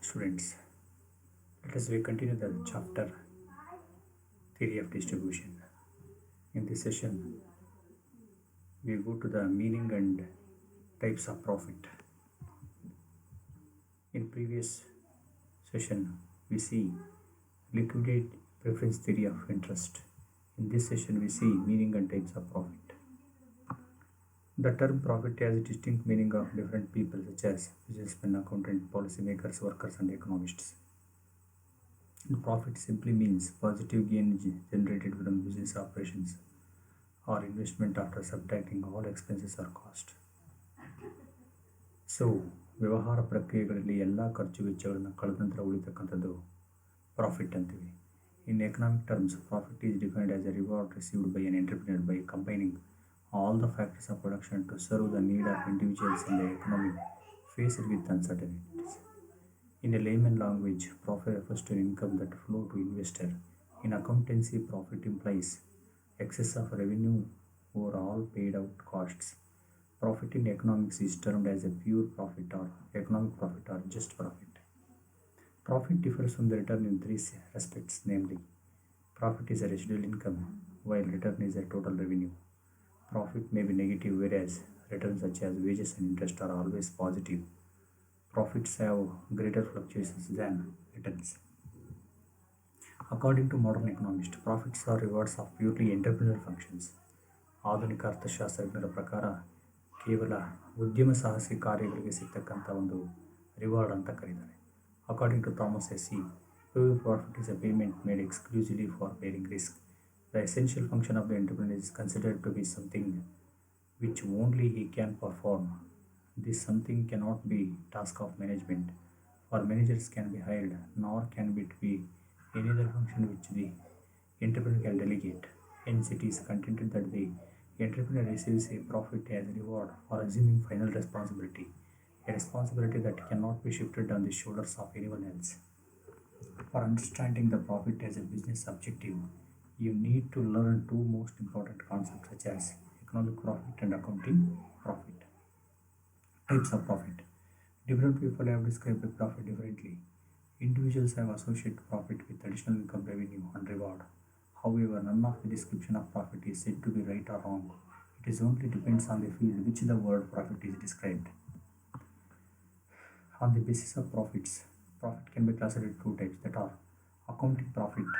Students, let us we continue the chapter theory of distribution. In this session, we go to the meaning and types of profit. In previous session, we see liquidate preference theory of interest. In this session, we see meaning and types of profit. The term profit has a distinct meaning of different people such as businessmen, accountants, policymakers, workers, and economists. And profit simply means positive gain generated from business operations or investment after subtracting all expenses or cost. So ವ್ಯವಹಾರ ಪ್ರಕ್ರಿಯೆಗಳಲ್ಲಿ ಎಲ್ಲ ಖರ್ಚು ವೆಚ್ಚಗಳನ್ನು ಕಳೆದ ನಂತರ ಉಳಿತಕ್ಕಂಥದ್ದು profit ಅಂತೀವಿ. ಇನ್ economic terms, profit is defined as A reward received by N entrepreneur by combining all the factors of production to serve the need of individuals in the economy faced with uncertainties. In a layman language, profit refers to income that flow to investor. In accountancy, profit implies excess of revenue over all paid out costs. Profit in economics is termed as a pure profit or economic profit or just profit. Profit differs from the return in three aspects, namely, profit is a residual income, while return is a total revenue. Profit may be negative, whereas returns such as wages and interest are always positive. Profits have greater fluctuations than returns. According to modern economists, profits are rewards of purely entrepreneurial functions. ಆಧುನಿಕ ಅರ್ಥಶಾಸ್ತ್ರಜ್ಞರ ಪ್ರಕಾರ ಕೇವಲ ಉದ್ಯಮ ಸಾಹಸಿ ಕಾರ್ಯಗಳಿಗೆ ಸಿಗ್ತಕ್ಕಂಥ ಒಂದು reward ಅಂತ ಕರೀತಾರೆ. According to Thomas ಎಸ್ಸಿ, pure profit is a payment made exclusively for bearing risk. The essential function of the entrepreneur is considered to be something which only he can perform. This something cannot be task of management, for managers can be hired, nor can it be any other function which the entrepreneur can delegate. Hence, it is contended that the entrepreneur receives a profit as a reward for assuming final responsibility, a responsibility that cannot be shifted on the shoulders of anyone else. For understanding the profit as a business objective, you need to learn two most important concepts such as economic profit and accounting profit. Types of profit. Different people have described profit differently. Individuals have associated profit with additional income, revenue, and reward. However, none of the description of profit is said to be right or wrong. It is only depends on the field which the word profit is described. On the basis of profits, profit can be classified into two types, that are accounting profit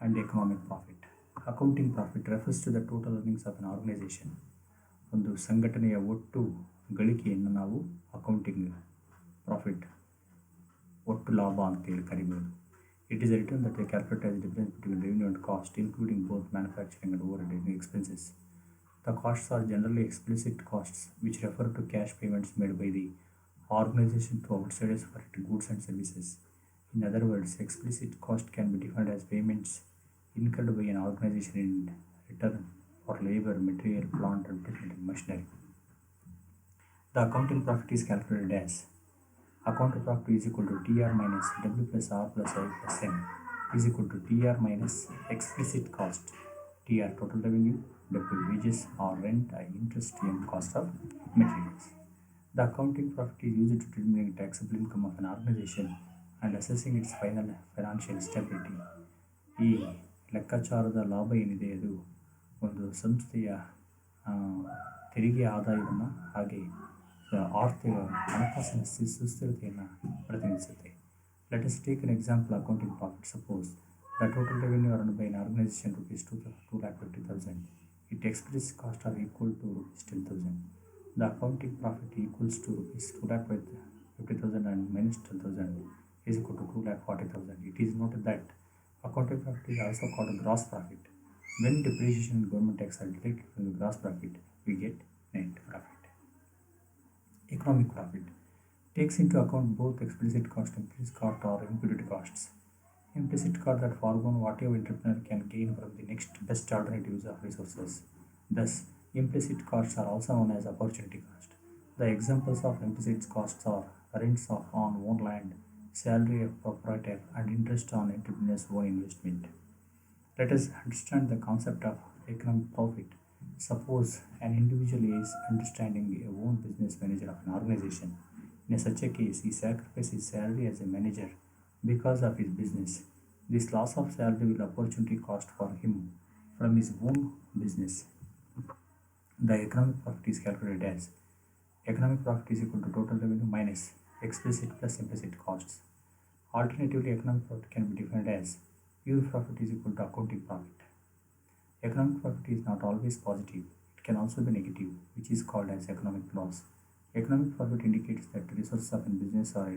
and economic profit. Accounting profit refers to the total earnings of an organization. ಒಂದು ಸಂಘಟನೆಯ ಒಟ್ಟು ಗಳಿಕೆಯನ್ನು ನಾವು accounting profit, ಒಟ್ಟು ಲಾಭ ಅಂತೇಳಿ ಕರಿಬೋದು. It is a return that they calculate as the difference between revenue and cost, including both manufacturing and overhead expenses. The costs are generally explicit costs, which refer to cash payments made by the organization to outsiders for its goods and services. In other words, explicit cost can be defined as payments incurred by an organization in return for labor, material, plant, and machinery. The accounting profit is calculated as accounting profit is equal to TR minus W plus R plus I plus M is equal to TR minus explicit cost, TR total revenue, W wages or rent, I interest, M cost of materials. The accounting profit is used to determine taxable income of an organization and assessing its final financial stability. ಈ ಲೆಕ್ಕಾಚಾರದ ಲಾಭ ಏನಿದೆ ಅದು ಒಂದು ಸಂಸ್ಥೆಯ ತೆರಿಗೆ ಆದಾಯವನ್ನು ಹಾಗೆ ಆರ್ಥಿಕ ಹಣಕಾಸಿನ ಸುಸ್ಥಿರತೆಯನ್ನು ಪ್ರತಿನಿಧಿಸುತ್ತೆ. Let us take an example accounting profit. Suppose the total revenue earned by an organization rupees 2,50,000. Its explicit costs are equal to rupees 10,000. The accounting profit equals to rupees 2,50,000 and minus 10,000 is equal to 2,40,000. It is noted that accounting profit is also called a gross profit. When depreciation and government tax are deducted from the gross profit, we get net profit. Economic profit takes into account both explicit cost, implicit cost, or imputed costs. Implicit cost that foregone whatever entrepreneur can gain from the next best alternate use of resources. Thus, implicit costs are also known as opportunity cost. The examples of implicit costs are rents on own land, salary of proprietor, and interest on entrepreneur's own investment. Let us understand the concept of economic profit. Suppose an individual is understanding a own business manager of an organization. In such a case, he sacrifices his salary as a manager because of his business. This loss of salary will opportunity cost for him from his own business. The economic profit is calculated as economic profit is equal to total revenue minus explicit plus implicit costs. Alternatively, economic profit can be defined as pure profit is equal to accounting profit. Economic profit is not always positive, it can also be negative, which is called as economic loss. Economic profit indicates that the resources of a business are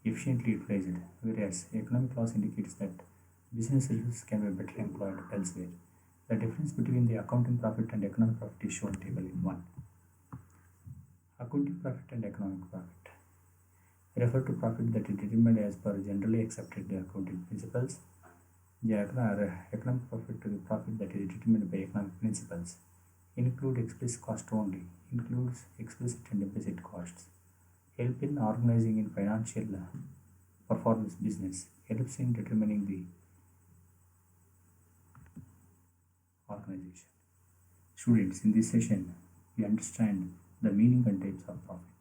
efficiently utilized, whereas economic loss indicates that business resources can be better employed elsewhere. The difference between the accounting profit and economic profit is shown table in 1. Accounting profit and economic profit refer to profit that is determined as per generally accepted accounting principles. The economic profit to the profit that is determined by economic principles include explicit cost only, includes explicit and implicit costs, help in organizing in financial performance business, helps in determining the organization. Students, in this session, we understand the meaning and types of profit.